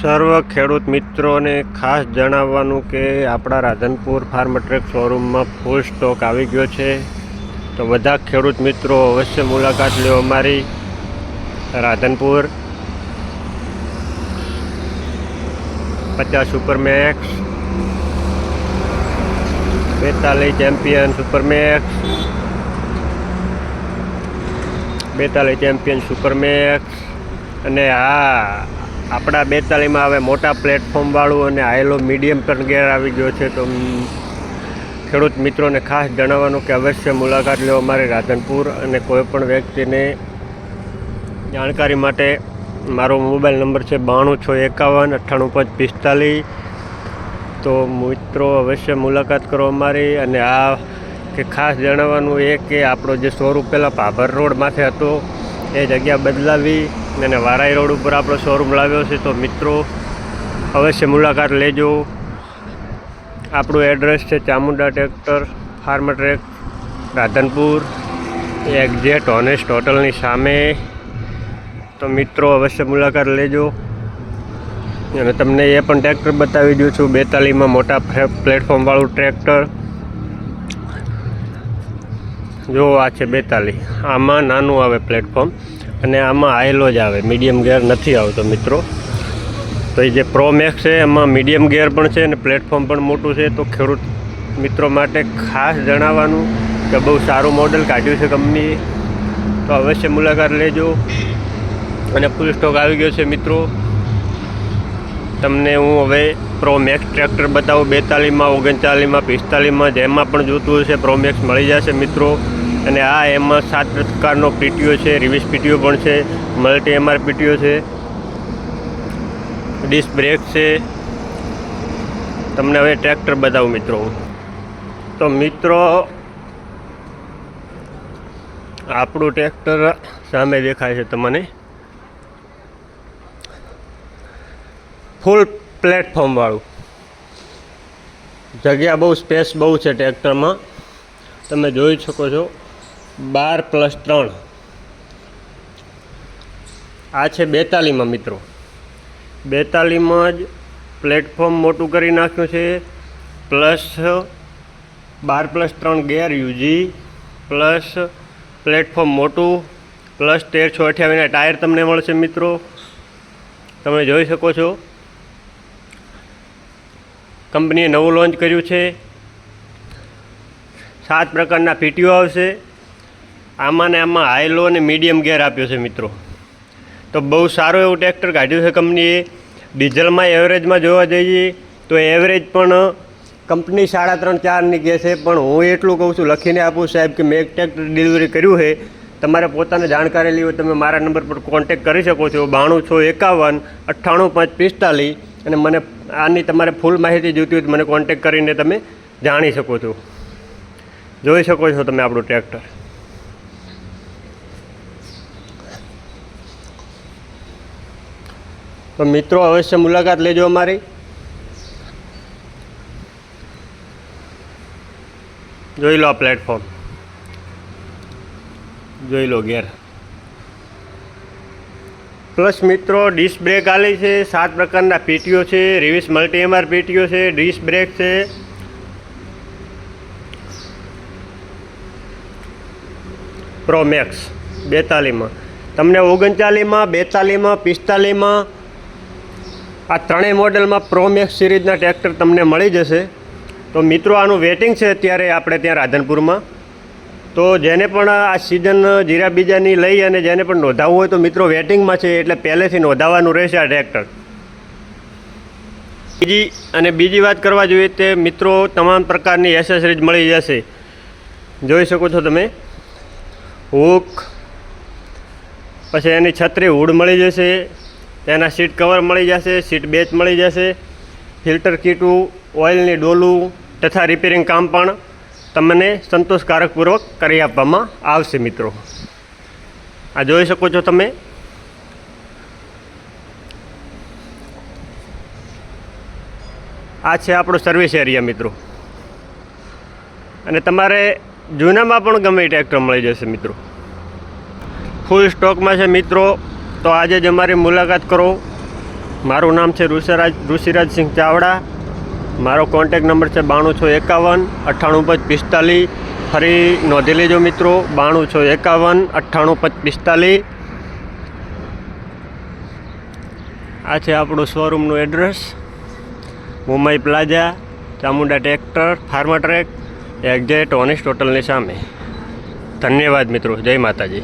સર્વ ખેડૂત મિત્રોને ખાસ જણાવવાનું કે આપણા રાધનપુર ફાર્મ ટ્રેક શોરૂમમાં ફૂલ સ્ટોક આવી ગયો છે, તો બધા ખેડૂત મિત્રો અવશ્ય મુલાકાત લો અમારી રાધનપુર 50 સુપરમેક્સ, 42 ચેમ્પિયન સુપરમેક્સ, 42 ચેમ્પિયન સુપરમેક્સ અને આપણા 42માં હવે મોટા પ્લેટફોર્મવાળું અને હાઈલો મીડિયમ ટર્ન ગેર આવી ગયો છે. તો ખેડૂત મિત્રોને ખાસ જણાવવાનું કે અવશ્ય મુલાકાત લો અમારી રાધનપુર. અને કોઈપણ વ્યક્તિને જાણકારી માટે મારો મોબાઈલ નંબર છે 9261518545. તો મિત્રો અવશ્ય મુલાકાત કરો અમારી. અને કે ખાસ જણાવવાનું એ કે આપણો જે શોરૂમ પહેલાં ભાભર રોડ માથે હતો એ જગ્યા બદલાવી અને વારાઈ રોડ ઉપર આપણો શોરૂમ લાવ્યો છે. તો મિત્રો અવશ્ય મુલાકાત લેજો. આપણું એડ્રેસ છે Chamunda tractor farm track Radhanpur, exact honest હોટલની સામે. તો મિત્રો અવશ્ય મુલાકાત લેજો. અને તમને એ પણ ટ્રેક્ટર બતાવી દઉં છું 42માં મોટા પ્લેટફોર્મવાળું ટ્રેક્ટર. જો આ છે 42, આમાં નાનું આવે પ્લેટફોર્મ અને આમાં હાઈલો જ આવે, મીડિયમ ગેર નથી આવતો મિત્રો. તો એ જે પ્રો મેક્સ છે એમાં મીડિયમ ગેર પણ છે અને પ્લેટફોર્મ પણ મોટું છે. તો ખેડૂત મિત્રો માટે ખાસ જણાવવાનું કે બહુ સારું મોડલ કાઢ્યું છે કંપનીએ. તો અવશ્ય મુલાકાત લેજો. અને ફૂલ સ્ટોક આવી ગયો છે મિત્રો. તમને હું હવે પ્રો મેક્સ ટ્રેક્ટર બતાવું 42માં, 39માં, 45માં, જેમાં પણ જોતું હશે પ્રો મેક્સ મળી જશે મિત્રો. અને એમાં 7 પ્રકારનો પીટીઓ છે, રિવિસ પીટીઓ પણ છે, મલ્ટી એમઆર પીટીઓ છે, ડિસ્ક બ્રેક છે. તમને હવે ટ્રેક્ટર બતાવું મિત્રો. તો મિત્રો આપણું ટ્રેક્ટર સામે દેખાય છે તમને, ફૂલ પ્લેટફોર્મવાળું. જગ્યા બહુ સ્પેસ બહુ છે ટ્રેક્ટરમાં, તમે જોઈ શકો છો. 12+3 આ છે 42માં મિત્રો. 42માં જ પ્લેટફોર્મ મોટું કરી નાખ્યું છે, પ્લસ 12+3 ગેર યુજી, પ્લસ પ્લેટફોર્મ મોટું, પ્લસ 13/628ના ટાયર તમને મળશે મિત્રો. તમે જોઈ શકો છો. કંપનીએ નવું લોન્ચ કર્યું છે. 7 પ્રકારના પીટીઓ આવશે. આમાં ને આમાં હાઈલો અને મીડિયમ ગેર આપ્યો છે મિત્રો. તો બહુ સારું એવું ટ્રેક્ટર કાઢ્યું છે કંપનીએ. ડીઝલમાં એવરેજમાં જોવા જઈએ તો એવરેજ પણ કંપની 3.5-4ની કહે છે, પણ હું એટલું કહું છું, લખીને આપું સાહેબ કે મેં એક ટ્રેક્ટર ડિલિવરી કર્યું છે. તમારે પોતાને જાણકારી લેવી હોય તમે મારા નંબર પર કોન્ટેક કરી શકો છો 9261598545. અને મને આની તમારે ફૂલ માહિતી જોઈતી હોય તો મને કોન્ટેક કરીને તમે જાણી શકો છો. જોઈ શકો છો તમે આપણું ટ્રેક્ટર. તો મિત્રો અવશ્ય મુલાકાત લેજો અમારી. જોઈ લો આ પ્લેટફોર્મ, જોઈ લો ગેર. પ્લસ મિત્રો ડિસ્ક બ્રેક આલી છે, 7 પ્રકારના પીટીઓ છે, રિવિસ મલ્ટી એમઆર પીટીઓ છે, ડિસ્ક બ્રેક છે. પ્રો મેક્સ 42માં, તમને 39માં, 42માં, 45માં આ ત્રણેય મોડેલમાં પ્રો મેક્સ સિરીઝના ટ્રેક્ટર તમને મળી જશે. તો મિત્રો આનું વેટિંગ છે અત્યારે આપણે ત્યાં રાધનપુરમાં. તો જેને પણ આ સિઝન જીરા બીજાની લઈ અને જેને પણ નોંધાવવું હોય તો મિત્રો વેટિંગમાં છે, એટલે પહેલેથી નોંધાવવાનું રહેશે આ ટ્રેક્ટર. બીજી વાત કરવા જોઈએ તે મિત્રો તમામ પ્રકારની એસેસરીઝ મળી જશે. જોઈ શકો છો તમે. હુક, પછી એની છત્રી હુડ મળી જશે, એના સીટ કવર મળી જશે, સીટ બેચ મળી જશે, ફિલ્ટર કીટું, ઓઇલની ડોલું તથા રિપેરિંગ કામ પણ તમને સંતોષકારકપૂર્વક કરી આપવામાં આવશે મિત્રો. આ જોઈ શકો છો તમે. આ છે આપણો સર્વિસ એરિયા મિત્રો. અને તમારે જૂનામાં પણ ગમે ટ્રેક્ટર મળી જશે મિત્રો. ફૂલ સ્ટોકમાં છે મિત્રો. તો આજે જ અમારી મુલાકાત કરો. મારું નામ છે ઋષિરાજસિંહ ચાવડા. મારો કોન્ટેક નંબર છે 92651 984545. ફરી નોંધી લેજો મિત્રો, 92651 984545. આ છે આપણું શોરૂમનું address, Mumbai plaza, Chamunda tractor, Farmtrac, exact Honest હોટલની સામે. ધન્યવાદ મિત્રો, જય માતાજી.